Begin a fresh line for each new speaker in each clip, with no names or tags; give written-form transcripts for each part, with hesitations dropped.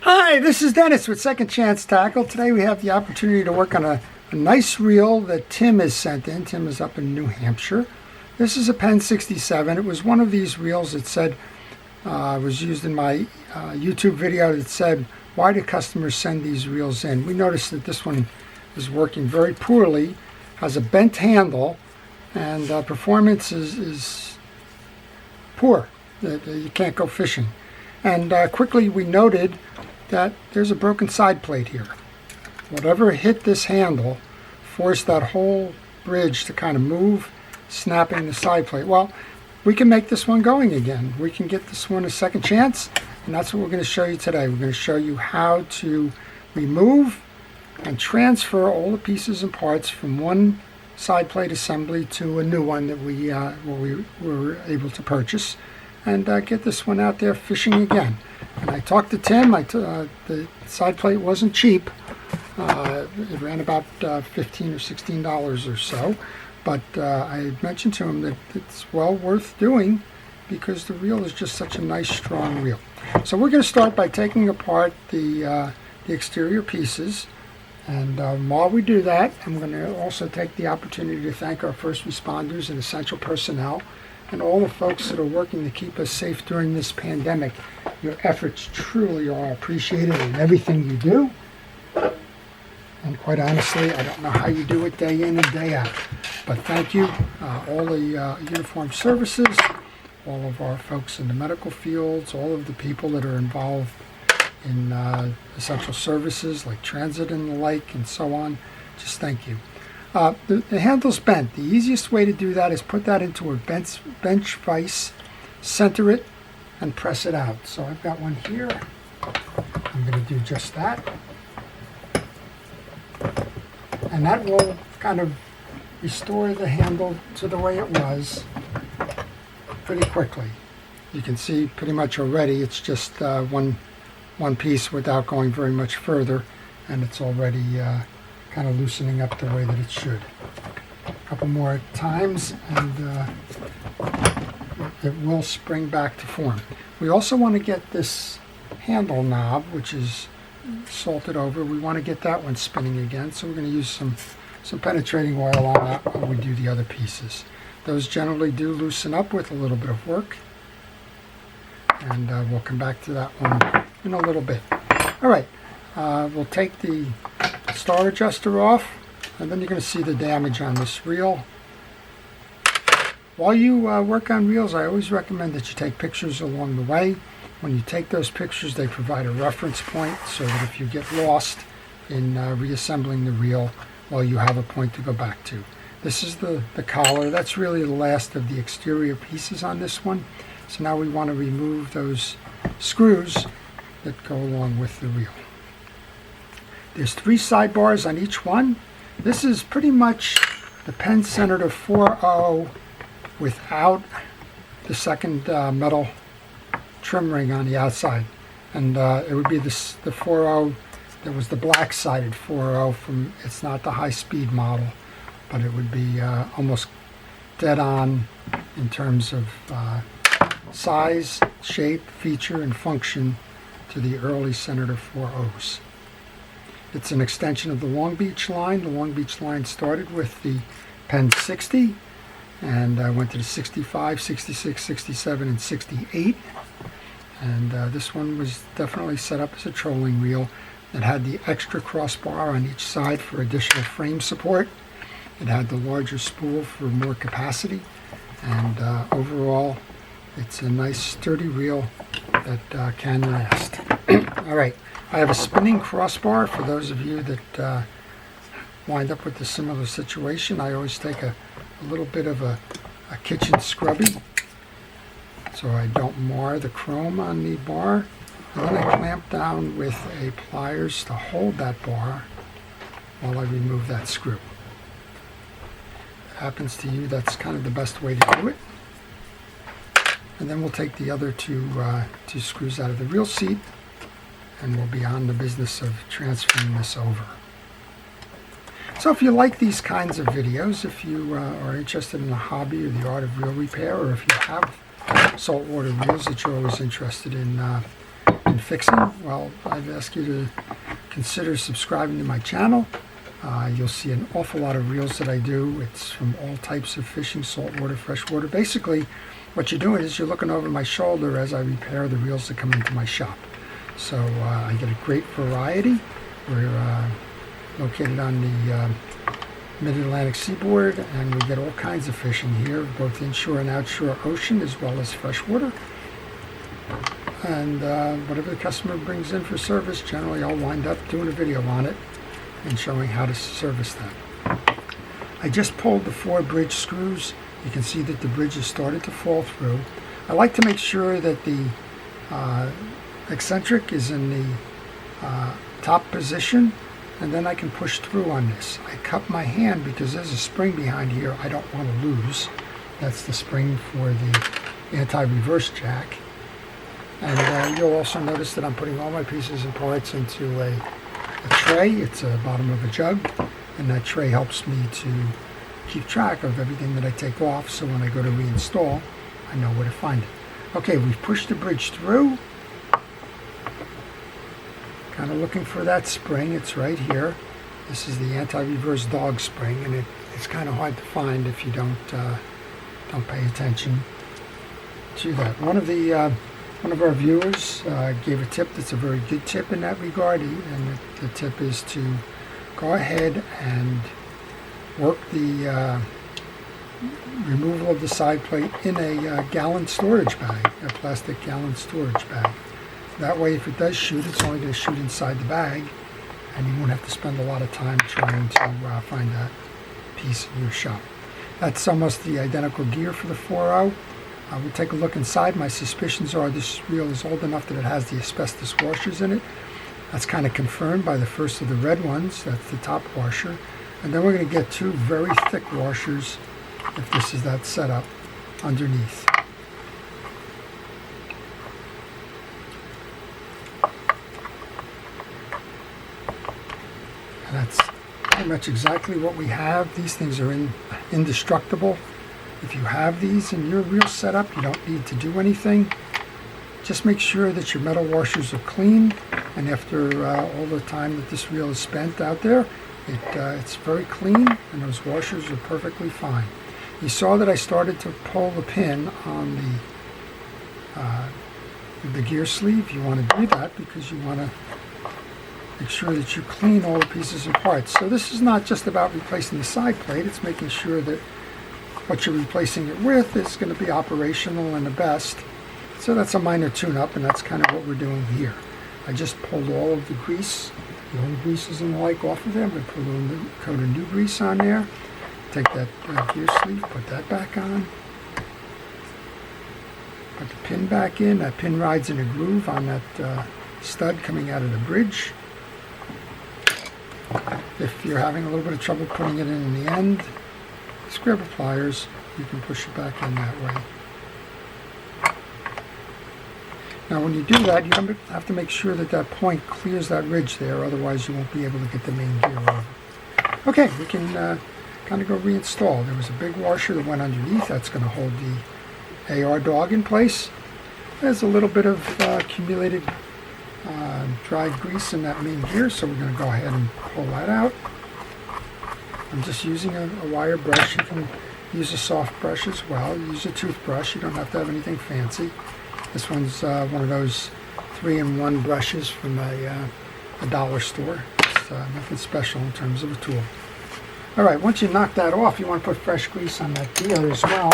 Hi, this is Dennis with Second Chance Tackle. Today we have the opportunity to work on a nice reel that Tim has sent in. Tim is up in New Hampshire. This is a Penn 67. It was one of these reels that said, was used in my YouTube video that said, why do customers send these reels in? We noticed that this one is working very poorly, has a bent handle, and performance is poor. You can't go fishing. And quickly we noted that there's a broken side plate here. Whatever hit this handle forced that whole bridge to kind of move, snapping the side plate. Well, we can make this one going again. We can get this one a second chance, and that's what we're going to show you today. We're going to show you how to remove and transfer all the pieces and parts from one side plate assembly to a new one that we were able to purchase, and get this one out there fishing again. And I talked to Tim. The side plate wasn't cheap. It ran about $15 or $16 or so. But I had mentioned to him that it's well worth doing because the reel is just such a nice, strong reel. So we're going to start by taking apart the exterior pieces. And while we do that, I'm going to also take the opportunity to thank our first responders and essential personnel and all the folks that are working to keep us safe during this pandemic. Your efforts truly are appreciated in everything you do. And quite honestly, I don't know how you do it day in and day out. But thank you, all the uniformed services, all of our folks in the medical fields, all of the people that are involved in essential services like transit and the like and so on. Just thank you. The handle's bent. The easiest way to do that is put that into a bench vise, center it, and press it out. So I've got one here. I'm going to do just that. And that will kind of restore the handle to the way it was pretty quickly. You can see pretty much already it's just one piece without going very much further, and it's already kind of loosening up the way that it should. A couple more times and it will spring back to form. We also want to get this handle knob, which is salted over, we want to get that one spinning again, so we're going to use some penetrating oil on that while we do the other pieces. Those generally do loosen up with a little bit of work, and we'll come back to that one in a little bit. Alright, we'll take the star adjuster off, and then you're going to see the damage on this reel. While you work on reels, I always recommend that you take pictures along the way. When you take those pictures, they provide a reference point so that if you get lost in reassembling the reel, well, you have a point to go back to. This is the collar. That's really the last of the exterior pieces on this one. So now we want to remove those screws that go along with the reel. There's 3 sidebars on each one. This is pretty much the Penn Senator 4.0 without the second metal trim ring on the outside, and it would be the 4.0 that was the black sided 4.0 from, it's not the high speed model, but it would be almost dead on in terms of size, shape, feature, and function to the early Senator 4.0s. It's an extension of the Long Beach line. The Long Beach line started with the Penn 60 and went to the 65, 66, 67, and 68. And this one was definitely set up as a trolling reel. It had the extra crossbar on each side for additional frame support. It had the larger spool for more capacity. And overall, it's a nice sturdy reel that can last. All right, I have a spinning crossbar for those of you that wind up with a similar situation. I always take a little bit of a kitchen scrubby so I don't mar the chrome on the bar. And then I clamp down with a pliers to hold that bar while I remove that screw. If it happens to you, that's kind of the best way to do it. And then we'll take the other two screws out of the reel seat, and we'll be on the business of transferring this over. So if you like these kinds of videos, if you are interested in the hobby or the art of reel repair, or if you have saltwater reels that you're always interested in fixing, well, I'd ask you to consider subscribing to my channel. You'll see an awful lot of reels that I do. It's from all types of fishing, saltwater, freshwater. Basically, what you're doing is you're looking over my shoulder as I repair the reels that come into my shop. So I get a great variety. We're located on the mid-Atlantic seaboard, and we get all kinds of fishing here, both inshore and outshore ocean, as well as freshwater. And whatever the customer brings in for service, generally I'll wind up doing a video on it and showing how to service that. I just pulled the 4 bridge screws. You can see that the bridge has started to fall through. I like to make sure that the eccentric is in the top position, and then I can push through on this. I cup my hand because there's a spring behind here I don't want to lose. That's the spring for the anti-reverse jack. And you'll also notice that I'm putting all my pieces and parts into a tray. It's the bottom of a jug, and that tray helps me to keep track of everything that I take off, so when I go to reinstall, I know where to find it. Okay, we've pushed the bridge through. Kind of looking for that spring. It's right here. This is the anti-reverse dog spring, and it's kind of hard to find if you don't pay attention to that. One of our viewers gave a tip that's a very good tip in that regard, and the tip is to go ahead and work the removal of the side plate in a gallon storage bag, a plastic gallon storage bag. That way, if it does shoot, it's only going to shoot inside the bag, and you won't have to spend a lot of time trying to find that piece in your shop. That's almost the identical gear for the 4.0. We'll take a look inside. My suspicions are this reel is old enough that it has the asbestos washers in it. That's kind of confirmed by the first of the red ones. That's the top washer. And then we're going to get 2 very thick washers, if this is that setup, underneath. And that's pretty much exactly what we have. These things are indestructible. If you have these in your reel setup, you don't need to do anything. Just make sure that your metal washers are clean, and after all the time that this reel is spent out there, it's very clean, and those washers are perfectly fine. You saw that I started to pull the pin on the gear sleeve. You want to do that because you want to make sure that you clean all the pieces and parts. So this is not just about replacing the side plate, it's making sure that what you're replacing it with is going to be operational and the best. So that's a minor tune-up, and that's kind of what we're doing here. I just pulled all of the grease, the old greases and the like off of them, and put a little coat of new grease on there. Take that gear sleeve, put that back on. Put the pin back in. That pin rides in a groove on that stud coming out of the bridge. If you're having a little bit of trouble putting it in the end, just grab pliers. You can push it back in that way. Now when you do that, you have to make sure that that point clears that ridge there, otherwise you won't be able to get the main gear over. Okay, we can kind of go reinstall. There was a big washer that went underneath. That's going to hold the AR dog in place. There's a little bit of accumulated dried grease in that main gear, so we're going to go ahead and pull that out. I'm just using a wire brush. You can use a soft brush as well. Use a toothbrush. You don't have to have anything fancy. This one's one of those 3-in-1 brushes from a dollar store. It's nothing special in terms of a tool. All right, once you knock that off, you want to put fresh grease on that gear as well.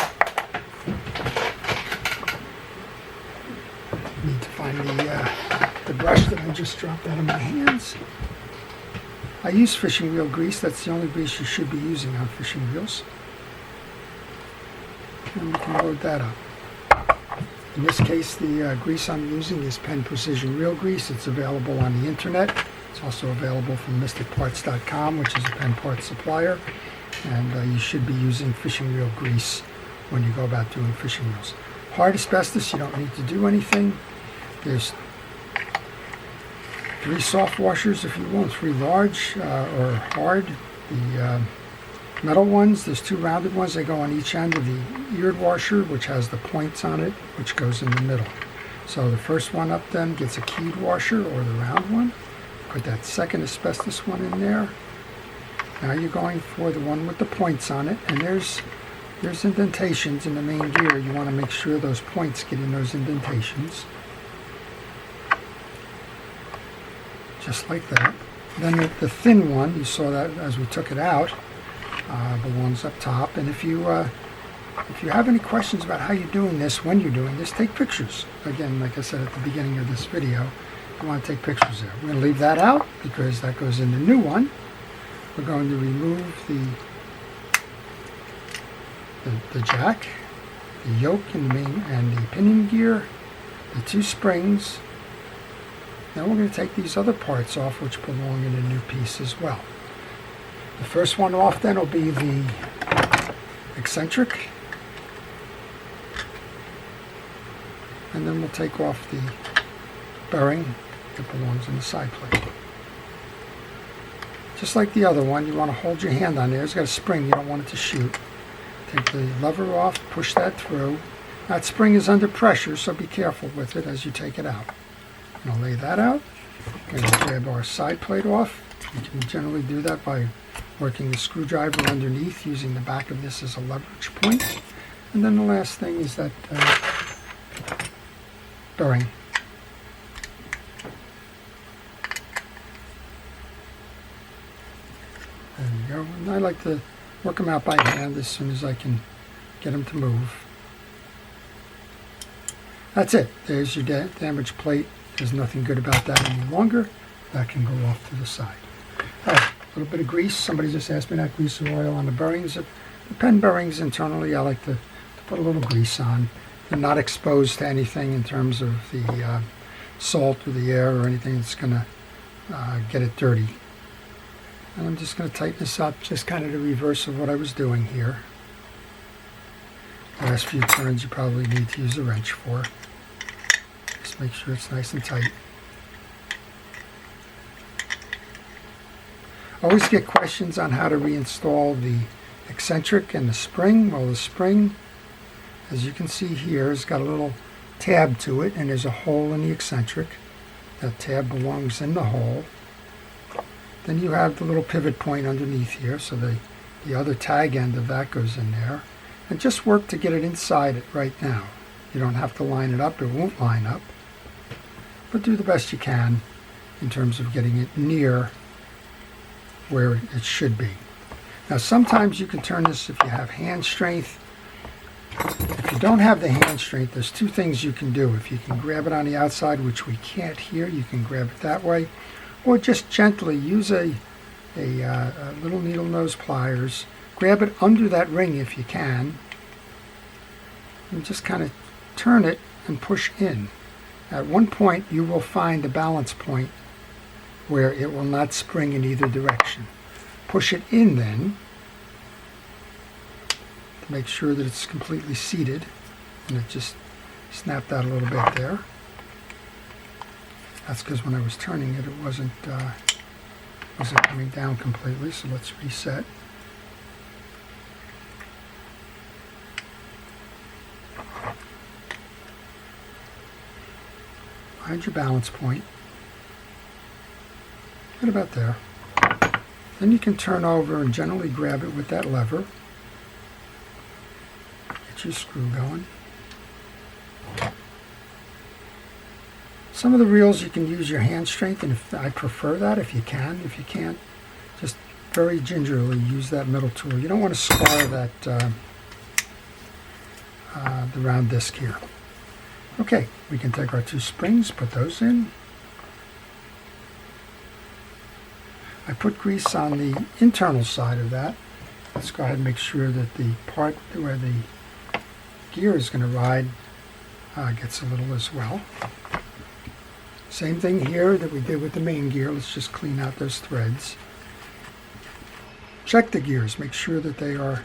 Need to find the brush that I just dropped out of my hands. I use fishing reel grease. That's the only grease you should be using on fishing reels. And we can load that up. In this case, the grease I'm using is Penn Precision Reel Grease. It's available on the internet. It's also available from mysticparts.com, which is a Penn parts supplier. And you should be using fishing reel grease when you go about doing fishing reels. Hard asbestos, you don't need to do anything. There's 3 soft washers if you want, 3 large or hard. The metal ones, there's 2 rounded ones. They go on each end of the eared washer, which has the points on it, which goes in the middle. So the first one up then gets a keyed washer, or the round one. Put that second asbestos one in there. Now you're going for the one with the points on it, and there's indentations in the main gear. You want to make sure those points get in those indentations. Just like that. Then the thin one, you saw that as we took it out, belongs up top. And if you have any questions about how you're doing this, when you're doing this, take pictures. Again, like I said at the beginning of this video, you want to take pictures there. We're going to leave that out because that goes in the new one. We're going to remove the jack, the yoke and the main and the pinion gear, the two springs. Now we're going to take these other parts off, which belong in a new piece as well. The first one off then will be the eccentric, and then we'll take off the bearing that belongs in the side plate. Just like the other one, you want to hold your hand on there. It's got a spring, you don't want it to shoot. Take the lever off, push that through. That spring is under pressure, so be careful with it as you take it out. I'm going to lay that out. We're going to grab our side plate off. You can generally do that by working the screwdriver underneath, using the back of this as a leverage point. And then the last thing is that bearing. There we go. And I like to work them out by hand as soon as I can get them to move. That's it. There's your damaged plate. There's nothing good about that any longer. That can go off to the side. Oh, a little bit of grease. Somebody just asked me that grease or oil on the bearings. The Penn bearings internally, I like to put a little grease on. They're not exposed to anything in terms of the salt or the air or anything that's going to get it dirty. And I'm just going to tighten this up, just kind of the reverse of what I was doing here. The last few turns you probably need to use a wrench for. Just make sure it's nice and tight. Always get questions on how to reinstall the eccentric and the spring. Well, the spring, as you can see here, has got a little tab to it, and there's a hole in the eccentric. That tab belongs in the hole. Then you have the little pivot point underneath here, so the other tag end of that goes in there. And just work to get it inside it right now. You don't have to line it up, it won't line up. But do the best you can in terms of getting it near where it should be. Now sometimes you can turn this if you have hand strength. If you don't have the hand strength, there's two things you can do. If you can grab it on the outside, which we can't here, you can grab it that way. Or just gently use a little needle nose pliers. Grab it under that ring if you can. And just kind of turn it and push in. At one point you will find a balance point where it will not spring in either direction. Push it in then to make sure that it's completely seated, and it just snapped out a little bit there. That's because when I was turning it, it wasn't coming down completely, so let's reset. Find your balance point. Right about there. Then you can turn over and generally grab it with that lever. Get your screw going. Some of the reels you can use your hand strength, and I prefer that if you can. If you can't, just very gingerly use that middle tool. You don't want to scar that the round disc here. Okay, we can take our two springs, put those in. I put grease on the internal side of that. Let's go ahead and make sure that the part where the gear is going to ride gets a little as well. Same thing here that we did with the main gear. Let's just clean out those threads. Check the gears. Make sure that they are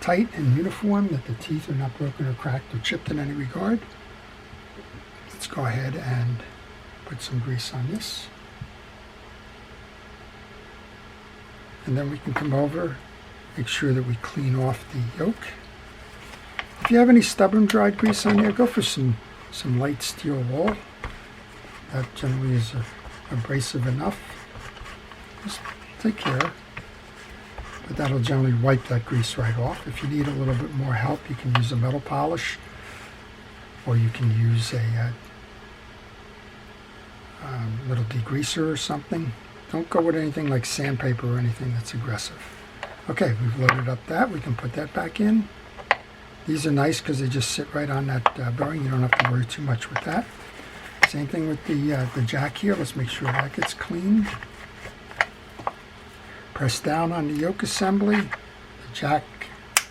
tight and uniform, that the teeth are not broken or cracked or chipped in any regard. Let's go ahead and put some grease on this. And then we can come over, make sure that we clean off the yoke. If you have any stubborn dried grease on there, go for some some light steel wool. That generally is abrasive enough. Just take care. But that'll generally wipe that grease right off. If you need a little bit more help, you can use a metal polish, or you can use a little degreaser or something. Don't go with anything like sandpaper or anything that's aggressive. Okay, we've loaded up that. We can put that back in. These are nice because they just sit right on that bearing. You don't have to worry too much with that. Same thing with the jack here. Let's make sure that gets cleaned. Press down on the yoke assembly, the jack,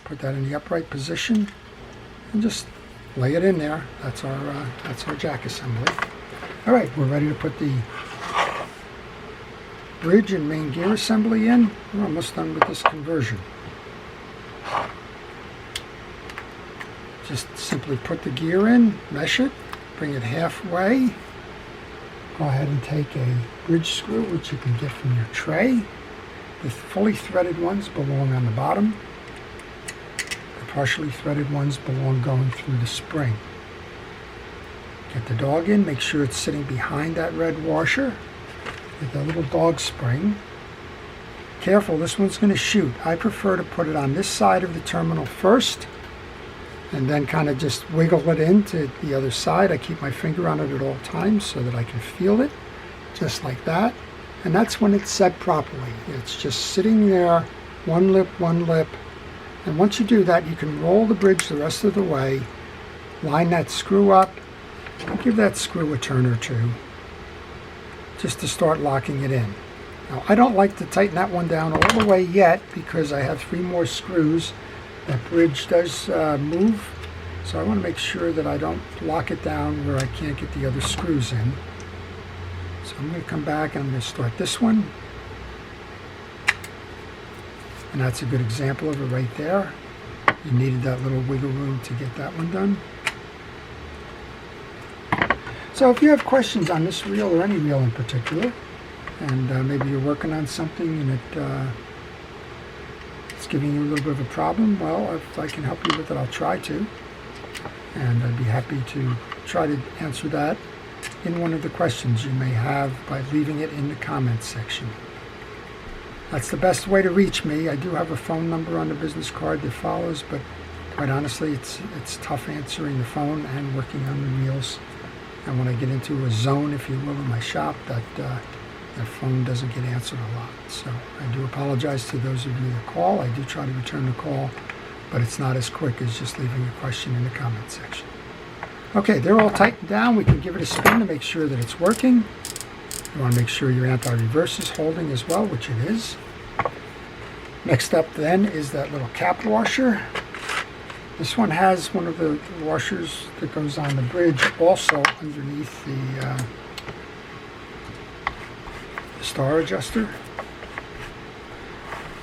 put that in the upright position, and just lay it in there. That's our jack assembly. All right, we're ready to put the bridge and main gear assembly in. We're almost done with this conversion. Just simply put the gear in, mesh it, bring it halfway. Go ahead and take a bridge screw, which you can get from your tray. The fully threaded ones belong on the bottom. The partially threaded ones belong going through the spring. Get the dog in, make sure it's sitting behind that red washer. Get the little dog spring. Careful, this one's going to shoot. I prefer to put it on this side of the terminal first, and then kind of just wiggle it into the other side. I keep my finger on it at all times so that I can feel it, just like that. And that's when it's set properly. It's just sitting there, one lip, and once you do that, you can roll the bridge the rest of the way, line that screw up, and give that screw a turn or two, just to start locking it in. Now, I don't like to tighten that one down all the way yet because I have 3 more screws. That bridge does move, so I want to make sure that I don't lock it down where I can't get the other screws in. So I'm going to come back and I'm going to start this one. And that's a good example of it right there. You needed that little wiggle room to get that one done. So if you have questions on this reel or any reel in particular, and maybe you're working on something and it's giving you a little bit of a problem, well, if I can help you with it, I'll try to. And I'd be happy to try to answer that in one of the questions you may have by leaving it in the comments section. That's the best way to reach me. I do have a phone number on the business card that follows, but quite honestly, it's tough answering the phone and working on the reels. And when I get into a zone, if you will, in my shop, that phone doesn't get answered a lot. So I do apologize to those of you that call. I do try to return the call, but it's not as quick as just leaving a question in the comment section. Okay, they're all tightened down. We can give it a spin to make sure that it's working. You want to make sure your anti-reverse is holding as well, which it is. Next up then is that little cap washer. This one has one of the washers that goes on the bridge also underneath the star adjuster.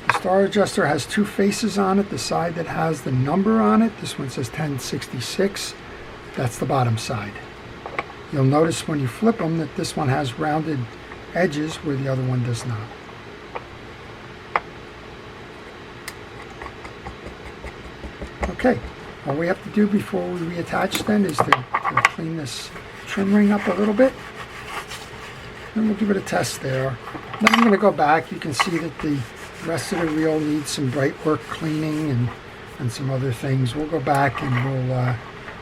The star adjuster has 2 faces on it. The side that has the number on it, this one says 1066. That's the bottom side. You'll notice when you flip them that this one has rounded edges where the other one does not. Okay, all we have to do before we reattach then is to clean this trim ring up a little bit. Then we'll give it a test there. Then I'm going to go back. You can see that the rest of the reel needs some bright work cleaning and some other things. We'll go back and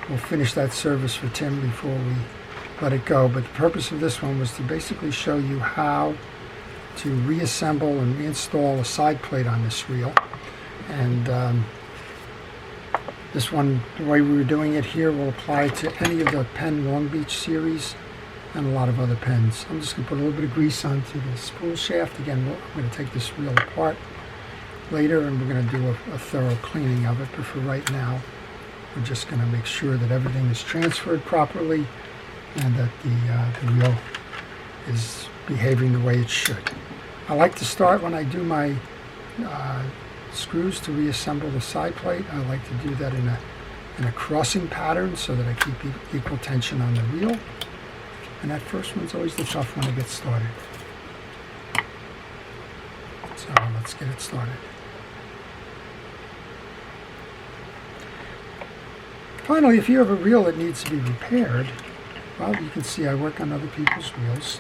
we'll finish that service for Tim before we let it go. But the purpose of this one was to basically show you how to reassemble and reinstall a side plate on this reel. And this one, the way we were doing it here, will apply to any of the Penn Long Beach series and a lot of other pens. I'm just going to put a little bit of grease onto the spool shaft. Again, I'm going to take this reel apart later and we're going to do a thorough cleaning of it. But for right now, we're just going to make sure that everything is transferred properly and that the reel is behaving the way it should. I like to start when I do my screws to reassemble the side plate. I like to do that in a crossing pattern so that I keep equal tension on the reel. And that first one's always the tough one to get started. So let's get it started. Finally, if you have a reel that needs to be repaired, well, you can see I work on other people's reels,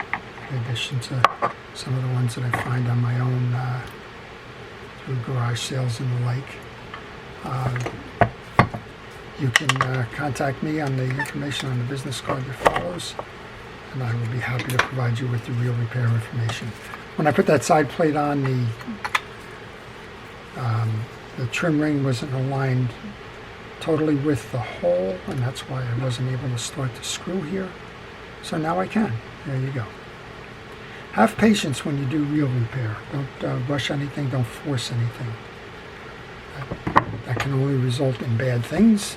in addition to some of the ones that I find on my own through garage sales and the like. You can contact me on the information on the business card that follows, and I will be happy to provide you with the reel repair information. When I put that side plate on, the trim ring wasn't aligned totally with the hole, and that's why I wasn't able to start the screw here. So now I can. There you go. Have patience when you do reel repair. Don't rush anything. Don't force anything. That can only result in bad things.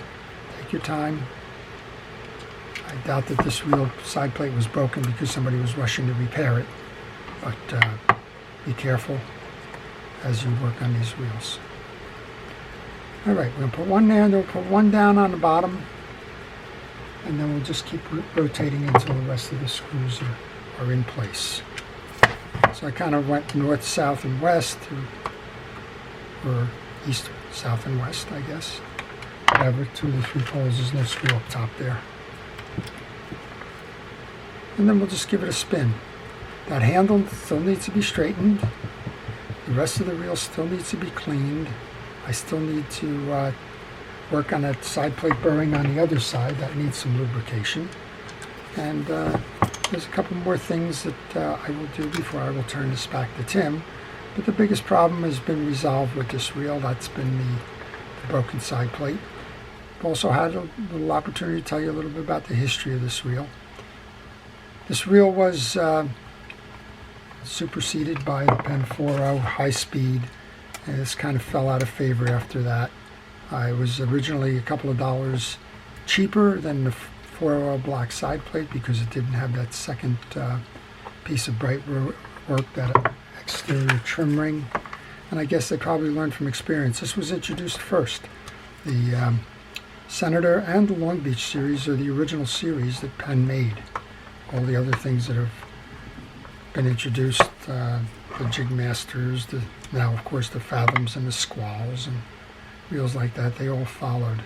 Take your time. I doubt that this reel side plate was broken because somebody was rushing to repair it. But be careful as you work on these reels. All right, we're going to put one there, and we'll put one down on the bottom, and then we'll just keep rotating until the rest of the screws are in place. So I kind of went north, south, and west, or east, south, and west, I guess. Whatever, 2 to 3 poles, there's no screw up top there. And then we'll just give it a spin. That handle still needs to be straightened. The rest of the reel still needs to be cleaned. I still need to work on that side plate burring on the other side. That needs some lubrication. And there's a couple more things that I will do before I will turn this back to Tim. But the biggest problem has been resolved with this reel. That's been the broken side plate. I've also had a little opportunity to tell you a little bit about the history of this reel. This reel was superseded by the Penn 4.0 high speed, and this kind of fell out of favor after that. It was originally a couple of dollars cheaper than the 4.0 black side plate because it didn't have that second piece of bright work, that exterior trim ring. And I guess they probably learned from experience. This was introduced first. The Senator and the Long Beach series are the original series that Penn made. All the other things that have been introduced, the Jig Masters, now of course the Fathoms and the Squalls and reels like that, they all followed.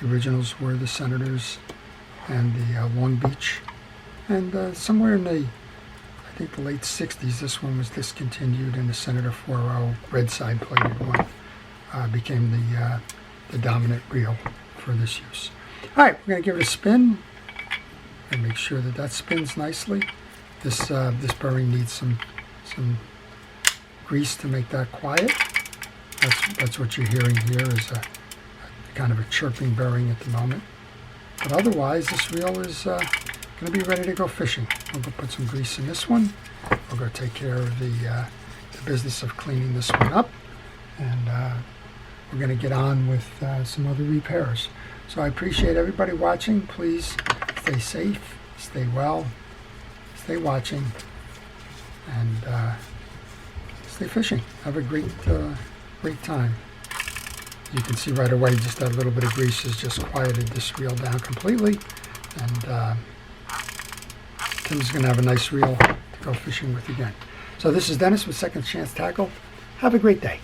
The originals were the Senators and the Long Beach. And somewhere in the, I think the late 60s, this one was discontinued, and the Senator 4.0 red side plated one became the dominant reel for this use. All right, we're going to give it a spin and make sure that that spins nicely. This burring needs some grease to make that quiet. That's what you're hearing here, is a kind of a chirping burring at the moment. But otherwise, this reel is going to be ready to go fishing. We'll go put some grease in this one. We'll go take care of the business of cleaning this one up, and we're going to get on with some other repairs. So I appreciate everybody watching. Please stay safe, stay well, stay watching, and stay fishing. Have a great time. You can see right away just that little bit of grease has just quieted this reel down completely, and Tim's going to have a nice reel to go fishing with again. So this is Dennis with Second Chance Tackle. Have a great day.